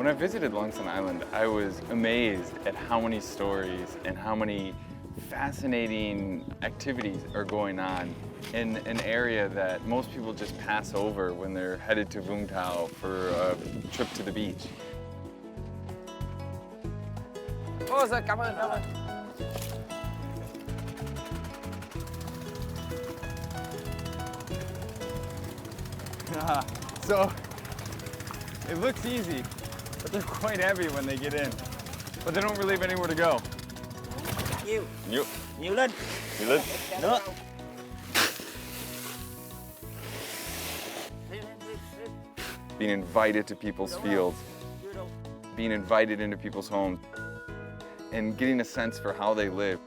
When I visited Long Sơn Island, I was amazed at how many stories and how many fascinating activities are going on in an area that most people just pass over when they're headed to Vũng Tàu for a trip to the beach. Ôi giời, cảm ơn. So, it looks easy, but they're quite heavy when they get in. But they don't really have anywhere to go. Nhiều. Nhiều. Nhiều lên. Nhiều lên. Nữa. Being invited to people's fields, being invited into people's homes, and getting a sense for how they live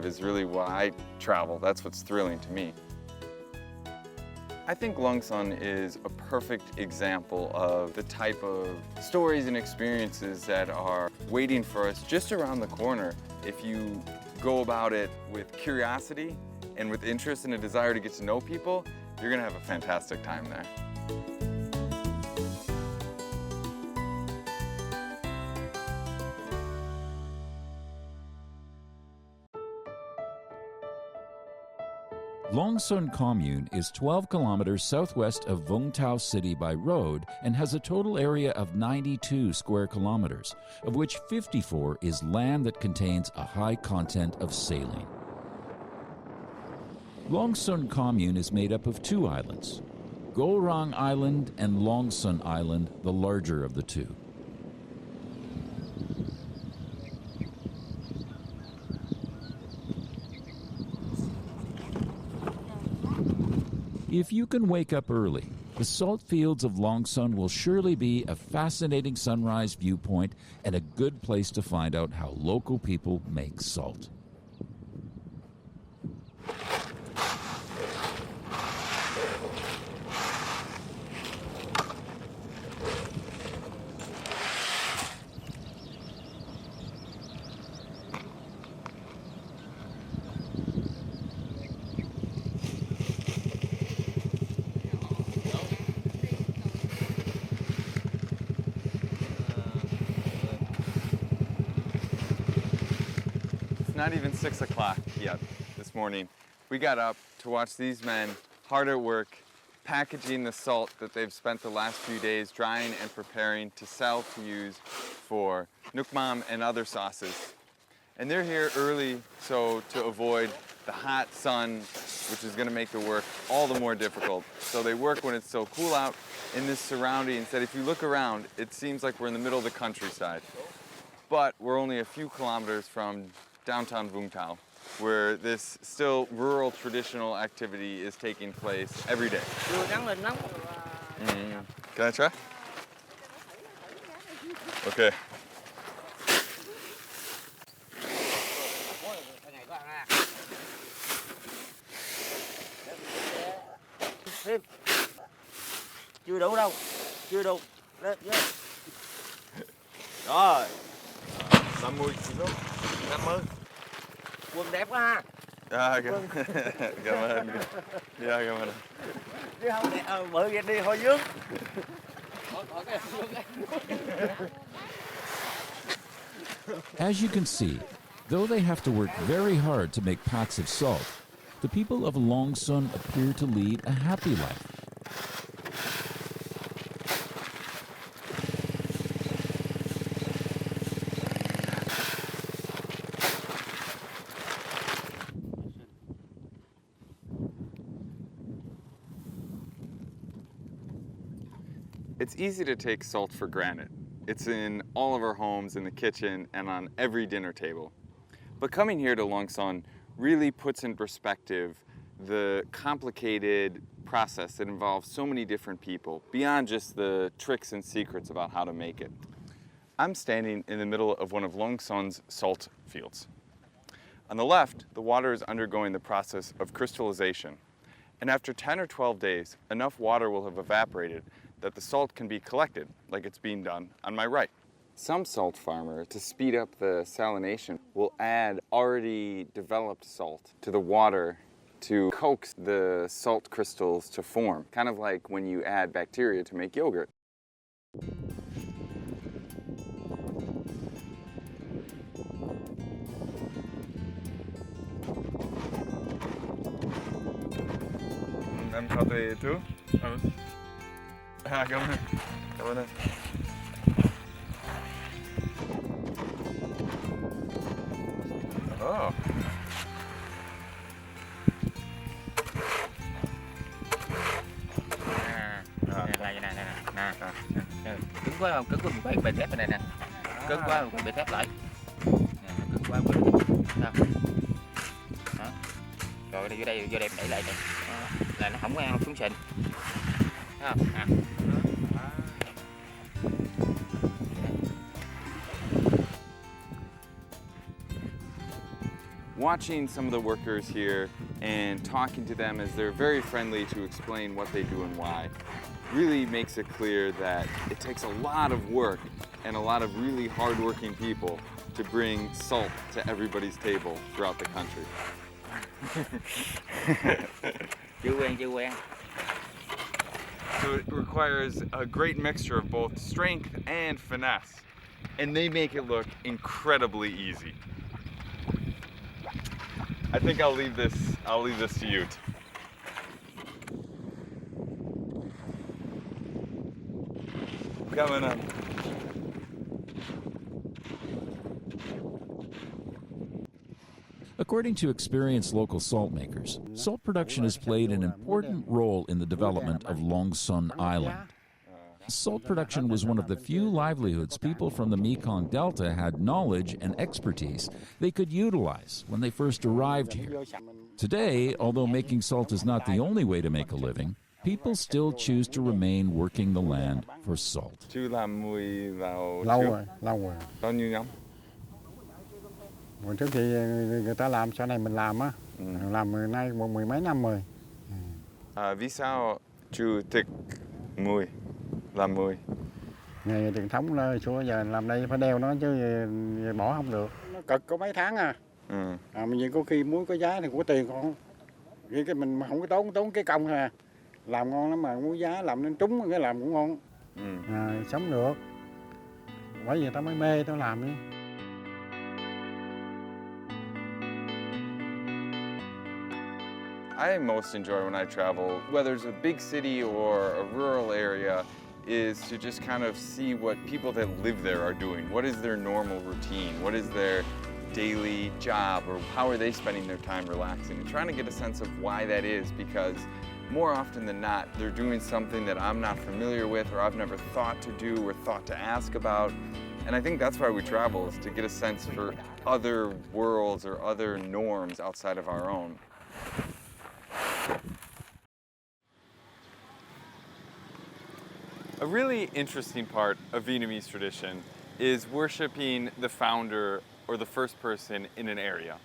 is really why I travel. That's what's thrilling to me. I think Long Sơn is a perfect example of the type of stories and experiences that are waiting for us just around the corner. If you go about it with curiosity and with interest and a desire to get to know people, you're gonna have a fantastic time there. Long Sơn Commune is 12 kilometers southwest of Vũng Tàu City by road and has a total area of 92 square kilometers, of which 54 is land that contains a high content of saline. Long Sơn Commune is made up of two islands, Go Rang Island and Long Sơn Island, the larger of the two. If you can wake up early, the salt fields of Long Sơn will surely be a fascinating sunrise viewpoint and a good place to find out how local people make salt. Not even 6 o'clock yet this morning. We got up to watch these men hard at work packaging the salt that they've spent the last few days drying and preparing to sell to use for nước mắm and other sauces. And they're here early so to avoid the hot sun, which is going to make the work all the more difficult. So they work when it's still cool out in this surrounding that if you look around, it seems like we're in the middle of the countryside. But we're only a few kilometers from downtown Vũng Tàu, where this still rural traditional activity is taking place every day. Can I try? Okay. Chưa đủ đâu, chưa đủ. Rồi. 50 kg. 50. Quần đẹp quá ha. Cảm ơn. Cảm ơn. Chứ không đẹp, bự vậy đi hồi dướng. As you can see, though they have to work very hard to make pots of salt, the people of Long Sơn appear to lead a happy life. It's easy to take salt for granted. It's in all of our homes, in the kitchen, and on every dinner table. But coming here to Long Sơn really puts in perspective the complicated process that involves so many different people, beyond just the tricks and secrets about how to make it. I'm standing in the middle of one of Long Sön's salt fields. On the left, the water is undergoing the process of crystallization. And after 10 or 12 days, enough water will have evaporated that the salt can be collected, like it's being done on my right. Some salt farmer, to speed up the salination, will add already developed salt to the water to coax the salt crystals to form, kind of like when you add bacteria to make yogurt. too? Cảm ơn. Cảm ơn anh. Oh. Cứng quá không? Cứng quá mình quay bề thép này nè. Cứng quá mình quay bề thép lại. Nè, cứng quá quay bề thép. Đó. Rồi vô đây mình đẩy lại này. Là nó không có ăn xuống sình. Thấy không? À. Watching some of the workers here and talking to them as they're very friendly to explain what they do and why really makes it clear that it takes a lot of work and a lot of really hardworking people to bring salt to everybody's table throughout the country. Chưa quen. So it requires a great mixture of both strength and finesse, and they make it look incredibly easy. I think I'll leave this to you. Cảm ơn anh. According to experienced local salt makers, salt production has played an important role in the development of Long Son Island. Salt production was one of the few livelihoods people from the Mekong Delta had knowledge and expertise they could utilize when they first arrived here. Today, although making salt is not the only way to make a living, people still choose to remain working the land for salt. Chú làm mùi vào Lâu trước. rồi, lâu rồi. Bao nhiêu năm? Hồi trước thì người ta làm, sau này mình làm á. Làm nay mười mấy năm rồi. Vì sao chú thích làm mùi? Nghề truyền thống là xưa giờ làm đây phải đeo nó chứ bỏ không được. Nó cực có mấy tháng à. Mình có khi muối có giá thì có tiền còn. Vì cái mình không có tốn cái công à. Làm ngon lắm mà muối giá làm nên trúng cái làm cũng ngon. Sống được. Bởi vì tao mới mê tao làm đi. I most enjoy when I travel, whether it's a big city or a rural area, is to just kind of see what people that live there are doing. What is their normal routine? What is their daily job? Or how are they spending their time relaxing? And trying to get a sense of why that is, because more often than not, they're doing something that I'm not familiar with or I've never thought to do or thought to ask about. And I think that's why we travel, is to get a sense for other worlds or other norms outside of our own. A really interesting part of Vietnamese tradition is worshiping the founder or the first person in an area.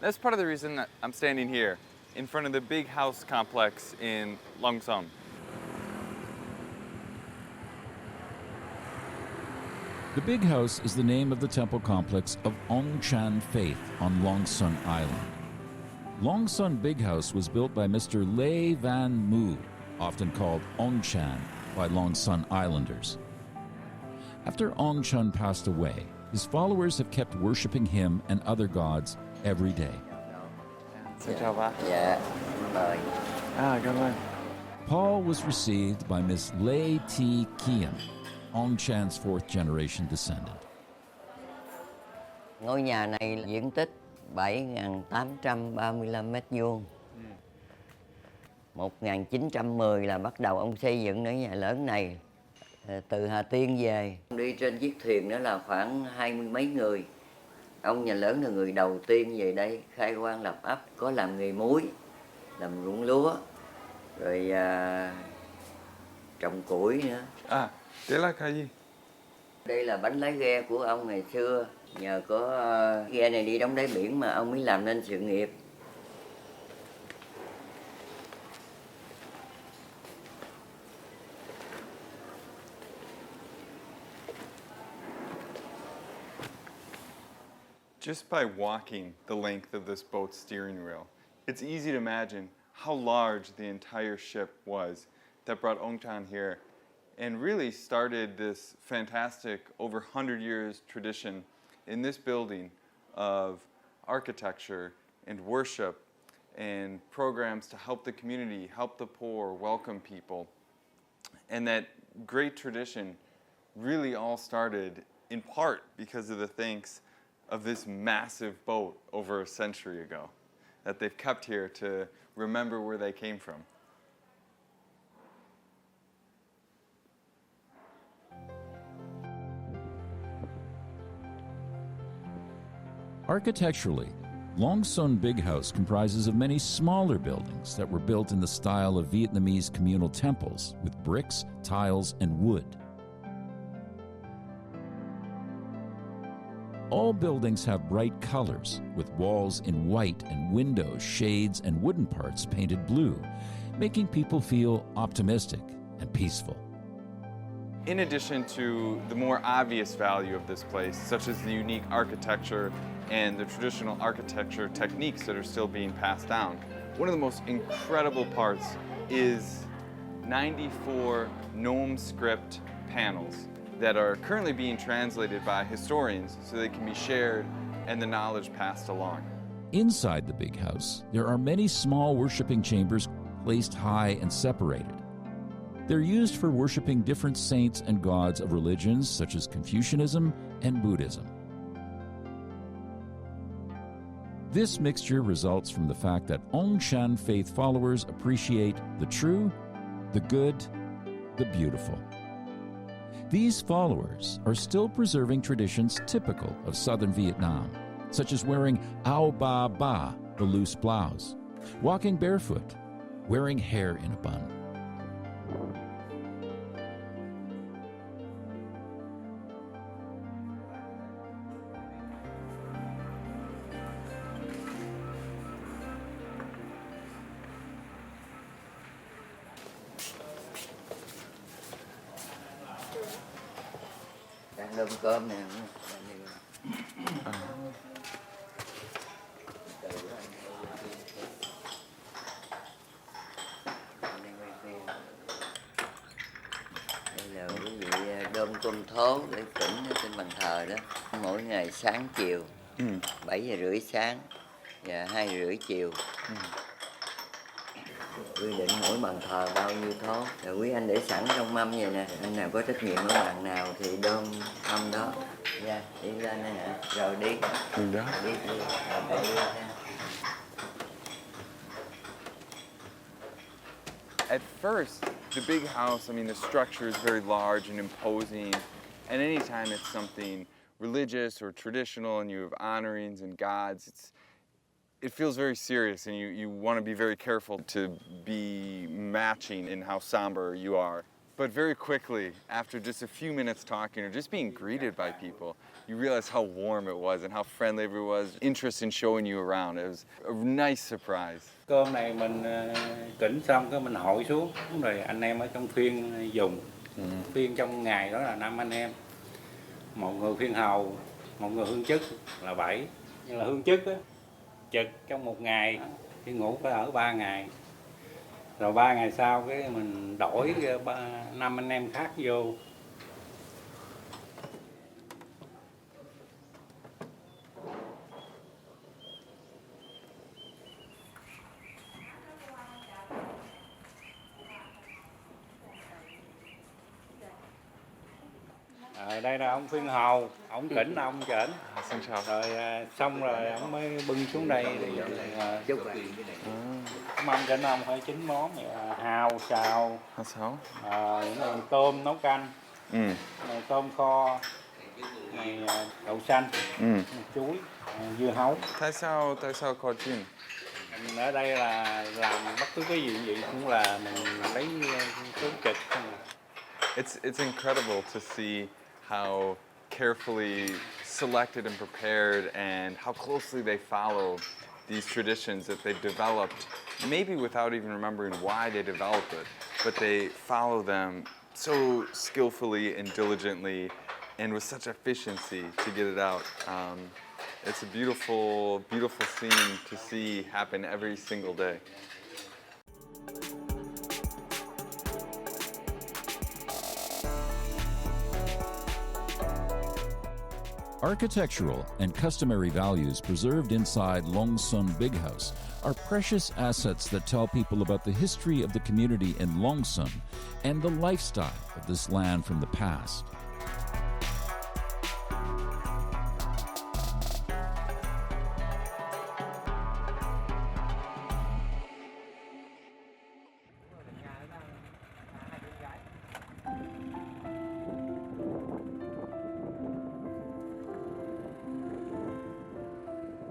That's part of the reason that I'm standing here in front of the big house complex in Long Sơn. The Big House is the name of the temple complex of Ong Chan faith on Long Sơn Island. Long Sơn Big House was built by Mr. Lê Van Mu, often called Ong Chan by Long Sơn Islanders. After Ong Chan passed away, his followers have kept worshiping him and other gods every day. Xin chào bác. Dạ, mời. Cảm ơn. Paul was received by Miss Lê T. Kian, Ong Chan's fourth generation descendant. Ngôi nhà này diện tích 7.835 mét vuông. 1910 là bắt đầu ông xây dựng cái nhà lớn này. Từ Hà Tiên về. Đi trên chiếc thuyền đó là khoảng 20 mấy người. Ông nhà lớn là người đầu tiên về đây khai quang lập ấp, có làm nghề muối, làm ruộng lúa, rồi trồng củi nữa. Thế là cái gì? Đây là bánh lái ghe của ông ngày xưa. Nhờ có ghe này đi đóng đáy biển mà ông mới làm nên sự nghiệp. Just by walking the length of this boat's steering wheel, it's easy to imagine how large the entire ship was that brought Ong Chan here and really started this fantastic over 100 years tradition in this building of architecture and worship and programs to help the community, help the poor, welcome people. And that great tradition really all started in part because of the thanks of this massive boat over a century ago that they've kept here to remember where they came from. Architecturally, Long Son Big House comprises of many smaller buildings that were built in the style of Vietnamese communal temples with bricks, tiles, and wood. All buildings have bright colors, with walls in white and windows, shades, and wooden parts painted blue, making people feel optimistic and peaceful. In addition to the more obvious value of this place, such as the unique architecture and the traditional architecture techniques that are still being passed down, one of the most incredible parts is 94 Nome script panels that are currently being translated by historians so they can be shared and the knowledge passed along. Inside the big house, there are many small worshiping chambers placed high and separated. They're used for worshiping different saints and gods of religions such as Confucianism and Buddhism. This mixture results from the fact that Ong Shan faith followers appreciate the true, the good, the beautiful. These followers are still preserving traditions typical of southern Vietnam, such as wearing ao ba ba, the loose blouse, walking barefoot, wearing hair in a bun. Đang đơm cơm nè. Đây là quý vị đơm cơm thố để chỉnh ở trên bàn thờ đó. Mỗi ngày sáng chiều, 7:30 sáng và 2:30 chiều. Quy định mỗi bàn thờ bao nhiêu thố. Rồi quý anh để sẵn trong mâm vậy nè. Anh nào có trách nhiệm ở bàn nào thì đơm mâm đó. Nha, đi lên đây nè. Rồi đi. Đi. Rồi đi lên nha. At first, the big house, I mean, the structure is very large and imposing, and anytime it's something religious or traditional and you have honorings and gods, it feels very serious, and you want to be very careful to be matching in how somber you are. But very quickly, after just a few minutes talking or just being greeted by people, you realize how warm it was and how friendly everyone was, interest in showing you around. It was a nice surprise. Cơm này mình chỉnh xong cái mình hội xuống, rồi anh em ở trong phiên dùng. Phiên trong ngày đó là 5 anh em. Một người phiên hầu, một người hương chức là 7. Nhưng là hương chức á, trực trong một ngày thì ngủ phải ở 3 ngày. Rồi 3 ngày sau cái mình đổi 5 anh em khác vô. Đây là ông phiên hầu, ông chỉnh ông chỉnh. Xin chào. Rồi xong rồi ông mới bưng xuống đây để mâm chỉnh ông phải 9 món, hào, xào, tôm nấu canh, tôm kho, đậu xanh, chuối, dưa hấu. Tại sao có chín? Ở đây là làm bất cứ cái gì cũng là mình lấy số trực. It's incredible to see how carefully selected and prepared and how closely they follow these traditions that they've developed, maybe without even remembering why they developed it, but they follow them so skillfully and diligently and with such efficiency to get it out. It's a beautiful, beautiful scene to see happen every single day. Architectural and customary values preserved inside Long Son Big House are precious assets that tell people about the history of the community in Long Sơn and the lifestyle of this land from the past.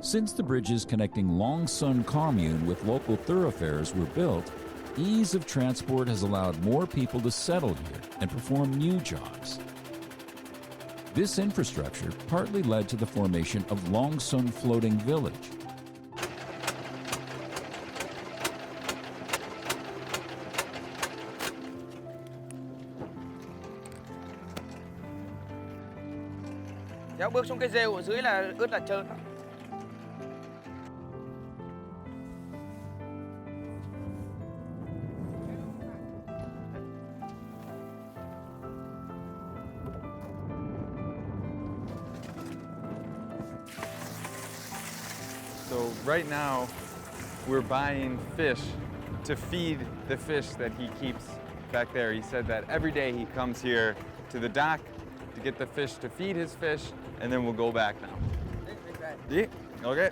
Since the bridges connecting Long Sơn commune with local thoroughfares were built, ease of transport has allowed more people to settle here and perform new jobs. This infrastructure partly led to the formation of Long Sơn Floating Village. Kéo bước xuống cái rêu ở dưới là ướt là trơn lắm. So right now, we're buying fish to feed the fish that he keeps back there. He said that every day he comes here to the dock to get the fish to feed his fish, and then we'll go back now. Yeah, okay.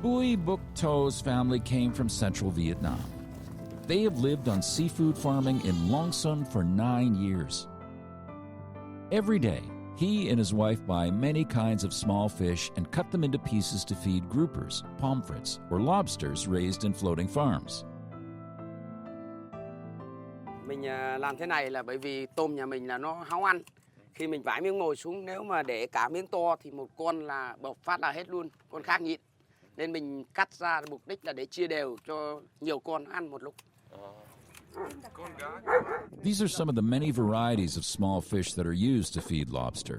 Bui Buk To's family came from central Vietnam. They have lived on seafood farming in Long Sơn for 9 years. Every day, he and his wife buy many kinds of small fish and cut them into pieces to feed groupers, pomfrets, or lobsters raised in floating farms. Mình làm thế này là bởi vì tôm nhà mình là nó háu ăn. Khi mình vãi miếng mồi xuống, nếu mà để cả miếng to thì một con là bộc phát là hết luôn, con khác nhịn. Nên mình cắt ra mục đích là để chia đều cho nhiều con ăn một lúc. These are some of the many varieties of small fish that are used to feed lobster.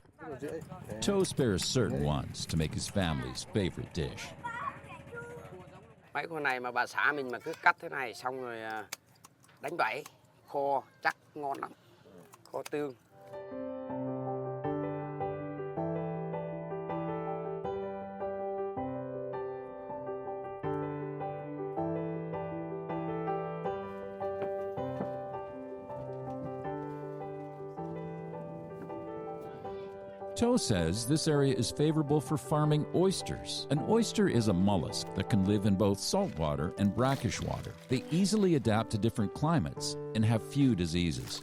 To spares certain ones to make his family's favorite dish. Mấy con này mà bà xã mình mà cứ cắt thế này xong rồi đánh bẫy, kho chắc ngon lắm, kho tương. To says this area is favorable for farming oysters. An oyster is a mollusk that can live in both saltwater and brackish water. They easily adapt to different climates and have few diseases.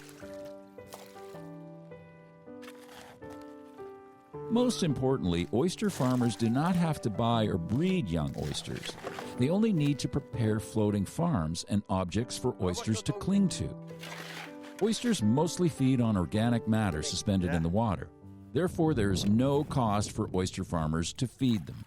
Most importantly, oyster farmers do not have to buy or breed young oysters. They only need to prepare floating farms and objects for oysters to cling to. Oysters mostly feed on organic matter suspended in the water. Therefore, there is no cost for oyster farmers to feed them.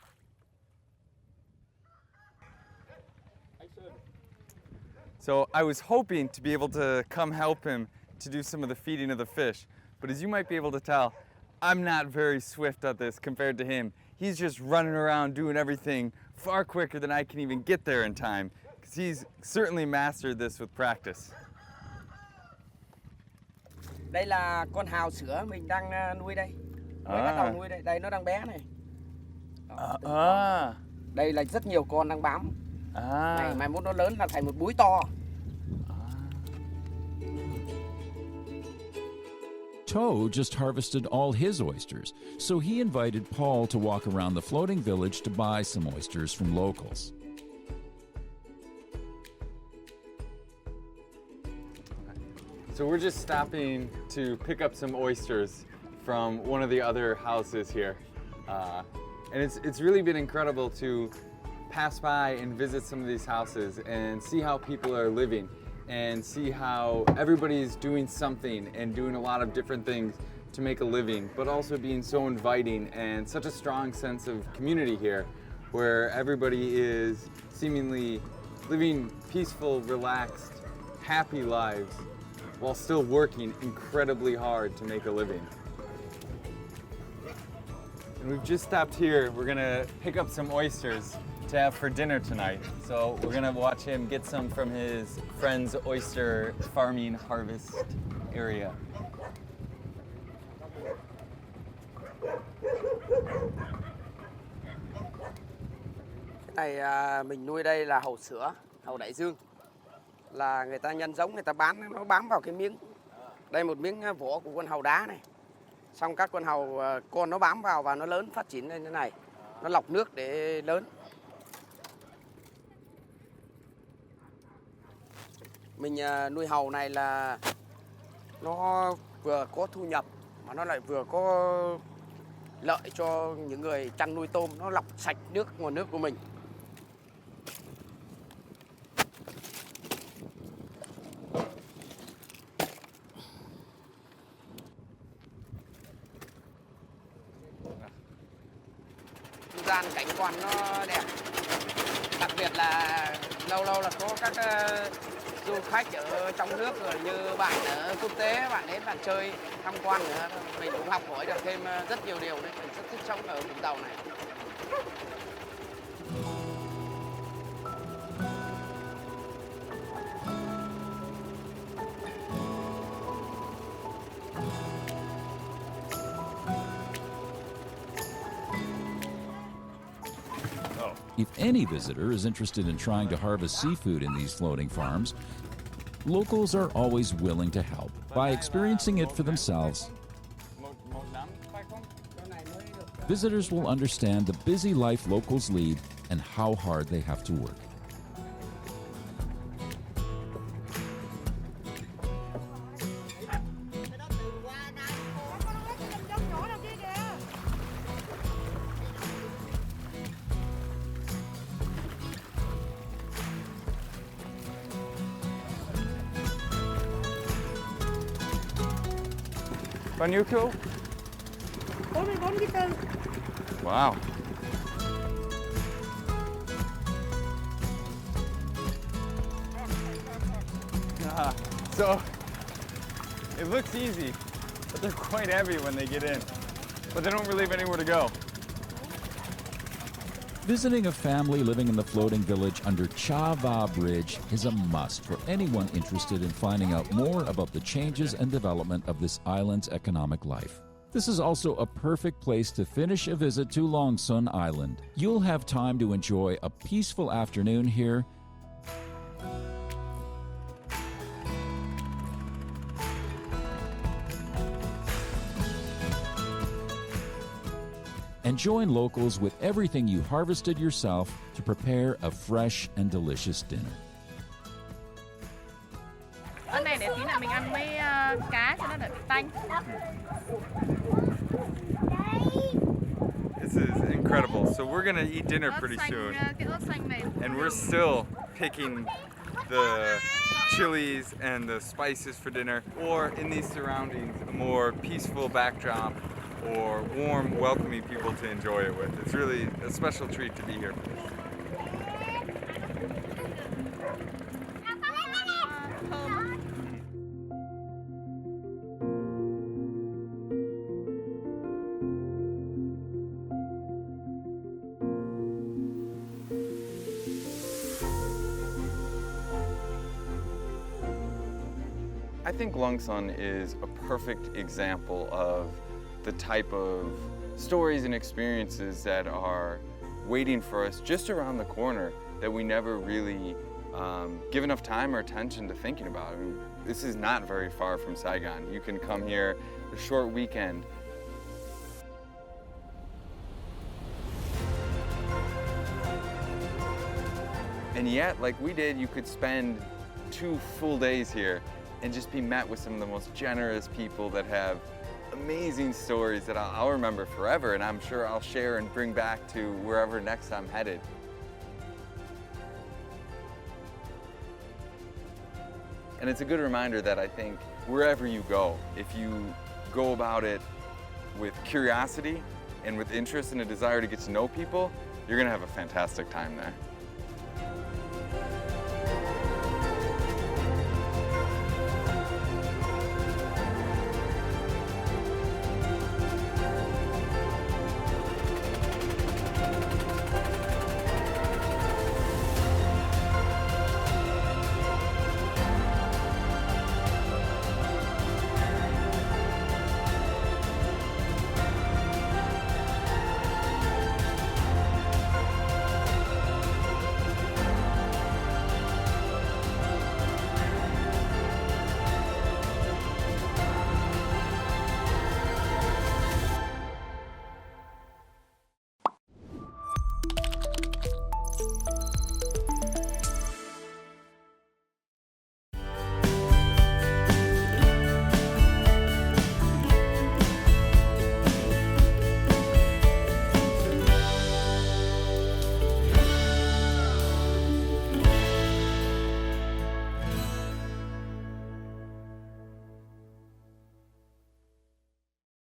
So I was hoping to be able to come help him to do some of the feeding of the fish. But as you might be able to tell, I'm not very swift at this compared to him. He's just running around doing everything far quicker than I can even get there in time, because he's certainly mastered this with practice. Đây là con hào sữa mình đang nuôi đây. Mới bắt đầu nuôi đây. Đây nó đang bé này. Đây là rất nhiều con đang bám. Này mai mốt nó lớn là thành một búi to. To just harvested all his oysters, so he invited Paul to walk around the floating village to buy some oysters from locals. So we're just stopping to pick up some oysters from one of the other houses here. And it's really been incredible to pass by and visit some of these houses and see how people are living and see how everybody's doing something and doing a lot of different things to make a living, but also being so inviting and such a strong sense of community here where everybody is seemingly living peaceful, relaxed, happy lives while still working incredibly hard to make a living. And we've just stopped here. We're gonna pick up some oysters to have for dinner tonight. So we're gonna watch him get some from his friend's oyster farming harvest area. Cái này mình nuôi đây là hàu sữa, hàu đại dương. Là người ta nhân giống, người ta bán, nó bám vào cái miếng. Đây một miếng vỏ của con hàu đá này. Xong các con hàu con nó bám vào và nó lớn, phát triển lên thế này. Nó lọc nước để lớn. Mình nuôi hàu này là nó vừa có thu nhập mà nó lại vừa có lợi cho những người chăn nuôi tôm. Nó lọc sạch nguồn nước của mình. Không gian cảnh quan nó đẹp. Đặc biệt là lâu lâu là có các du khách ở trong nước rồi như bạn ở quốc tế, bạn đến bạn chơi tham quan nữa. Mình cũng học hỏi được thêm rất nhiều điều đấy. Mình rất thích sống ở Vũng Tàu này. If any visitor is interested in trying to harvest seafood in these floating farms, locals are always willing to help by experiencing it for themselves. Visitors will understand the busy life locals lead and how hard they have to work. Bao nhiêu kilo? 44 kg. Wow. So it looks easy, but they're quite heavy when they get in. But they don't really have anywhere to go. Visiting a family living in the floating village under Cha Va Bridge is a must for anyone interested in finding out more about the changes and development of this island's economic life. This is also a perfect place to finish a visit to Long Sơn Island. You'll have time to enjoy a peaceful afternoon here and join locals with everything you harvested yourself to prepare a fresh and delicious dinner. Ở này để tí nữa mình ăn mấy cá cho nó đỡ bị tanh. This is incredible. So we're gonna eat dinner pretty soon. Cái ớt xanh này. And we're still picking the chilies and the spices for dinner, or in these surroundings, a more peaceful backdrop or warm, welcoming people to enjoy it with. It's really a special treat to be here. I think Long Sơn is a perfect example of the type of stories and experiences that are waiting for us just around the corner that we never really give enough time or attention to thinking about. I mean, this is not very far from Saigon. You can come here a short weekend. And yet, like we did, you could spend 2 full days here and just be met with some of the most generous people that have amazing stories that I'll remember forever, and I'm sure I'll share and bring back to wherever next I'm headed. And it's a good reminder that I think wherever you go, if you go about it with curiosity and with interest and a desire to get to know people, You're gonna have a fantastic time there.